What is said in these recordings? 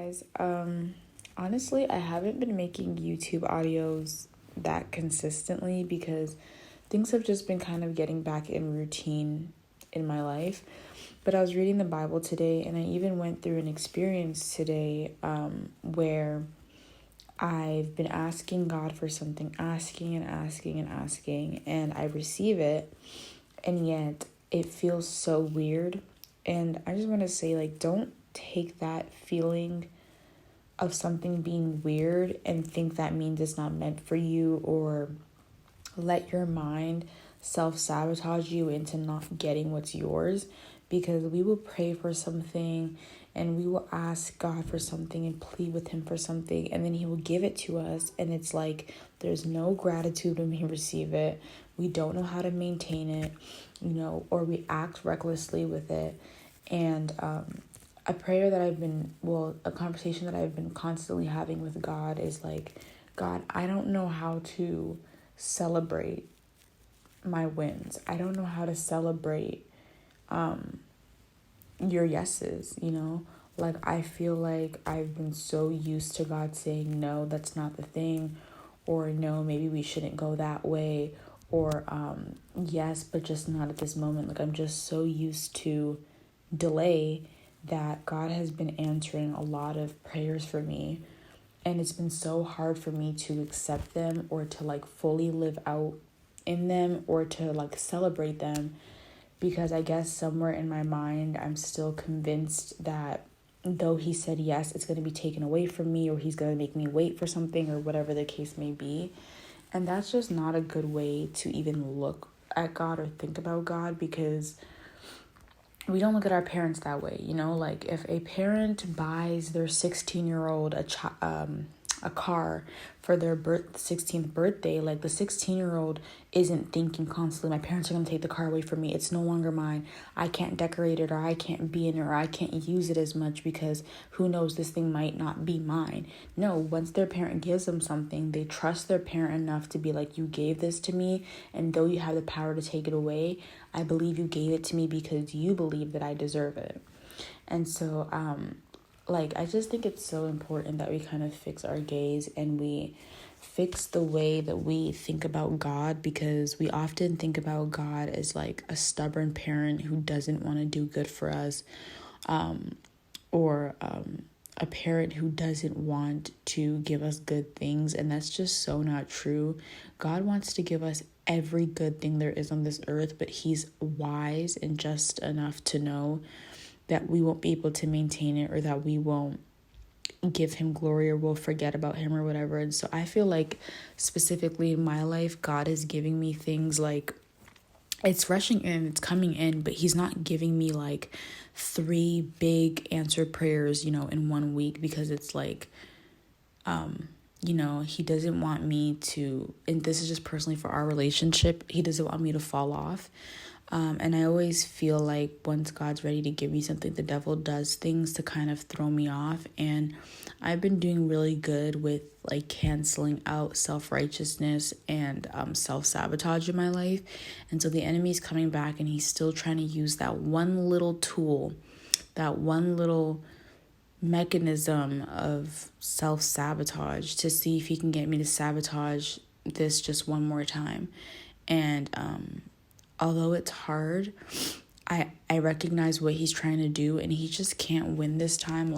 guys. Honestly, I haven't been making YouTube audios that consistently because things have just been kind of getting back in routine in my life. But I was reading the Bible today, and I even went through an experience today where I've been asking God for something, asking and asking and asking, and I receive it, and yet it feels so weird. And I just want to say, don't take that feeling of something being weird and think that means it's not meant for you, or let your mind self-sabotage you into not getting what's yours, because we will pray for something and we will ask God for something and plead with him for something, and then he will give it to us, and it's like there's no gratitude when we receive it. We don't know how to maintain it, or we act recklessly with it. And a conversation that I've been constantly having with God is like, God, I don't know how to celebrate my wins. I don't know how to celebrate your yeses, I feel like I've been so used to God saying, no, that's not the thing, or no, maybe we shouldn't go that way, or yes, but just not at this moment. I'm just so used to delay that God has been answering a lot of prayers for me, and it's been so hard for me to accept them, or to fully live out in them, or to celebrate them, because I guess somewhere in my mind I'm still convinced that though he said yes, it's going to be taken away from me, or he's going to make me wait for something, or whatever the case may be. And that's just not a good way to even look at God or think about God, because we don't look at our parents that way. If a parent buys their 16-year-old a car for their 16th birthday, the 16-year-old isn't thinking constantly, my parents are going to take the car away from me, it's no longer mine, I can't decorate it, or I can't be in it, or I can't use it as much because who knows, this thing might not be mine. No, once their parent gives them something, they trust their parent enough to be like, you gave this to me, and though you have the power to take it away, I believe you gave it to me because you believe that I deserve it. And so I just think it's so important that we kind of fix our gaze and we fix the way that we think about God, because we often think about God as a stubborn parent who doesn't want to do good for us, or a parent who doesn't want to give us good things. And that's just so not true. God wants to give us every good thing there is on this earth, but he's wise and just enough to know that we won't be able to maintain it, or that we won't give him glory, or we'll forget about him, or whatever. And so I feel like specifically in my life, God is giving me things it's rushing in, it's coming in, but he's not giving me 3 big answered prayers, in 1 week, because it's he doesn't want me to, and this is just personally for our relationship, he doesn't want me to fall off. And I always feel like once God's ready to give me something, the devil does things to kind of throw me off. And I've been doing really good with canceling out self-righteousness and self-sabotage in my life. And so the enemy's coming back, and he's still trying to use that one little tool, that one little mechanism of self-sabotage to see if he can get me to sabotage this just one more time. And although it's hard, I recognize what he's trying to do, and he just can't win this time.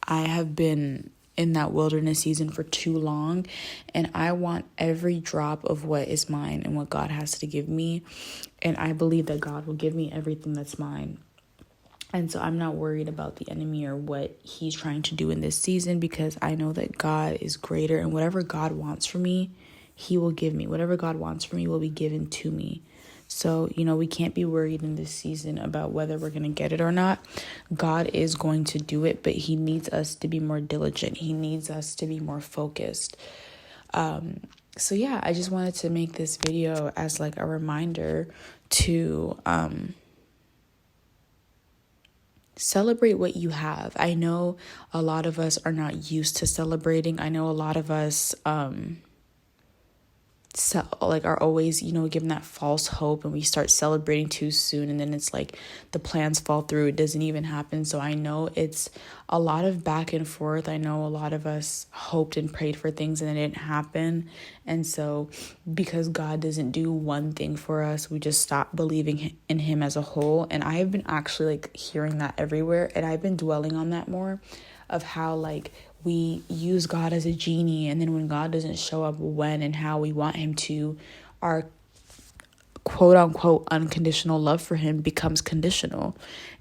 I have been in that wilderness season for too long, and I want every drop of what is mine and what God has to give me. And I believe that God will give me everything that's mine. And so I'm not worried about the enemy or what he's trying to do in this season, because I know that God is greater, and whatever God wants for me, he will give me. Whatever God wants for me will be given to me. So, we can't be worried in this season about whether we're going to get it or not. God is going to do it, but he needs us to be more diligent. He needs us to be more focused. So yeah, I just wanted to make this video as a reminder to celebrate what you have. I know a lot of us are not used to celebrating. I know a lot of us are always, given that false hope, and we start celebrating too soon, and then it's like the plans fall through, it doesn't even happen. So I know it's a lot of back and forth. I know a lot of us hoped and prayed for things and it didn't happen. And so because God doesn't do one thing for us, we just stop believing in him as a whole. And I have been actually like hearing that everywhere, and I've been dwelling on that more, of how like we use God as a genie, and then when God doesn't show up when and how we want him to, our quote unquote unconditional love for him becomes conditional.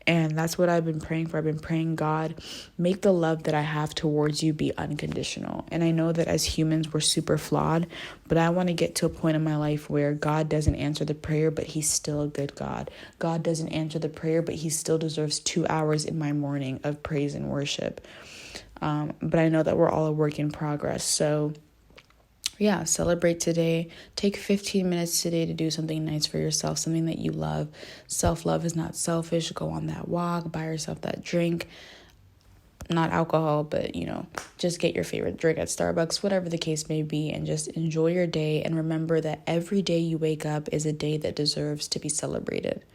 And that's what I've been praying for. I've been praying, God, make the love that I have towards you be unconditional. And I know that as humans, we're super flawed, but I want to get to a point in my life where God doesn't answer the prayer, but he's still a good God. God doesn't answer the prayer, but he still deserves 2 hours in my morning of praise and worship. But I know that we're all a work in progress. So yeah, celebrate today. Take 15 minutes today to do something nice for yourself, something that you love. Self-love is not selfish. Go on that walk, buy yourself that drink, not alcohol, but just get your favorite drink at Starbucks, whatever the case may be, and just enjoy your day. And remember that every day you wake up is a day that deserves to be celebrated.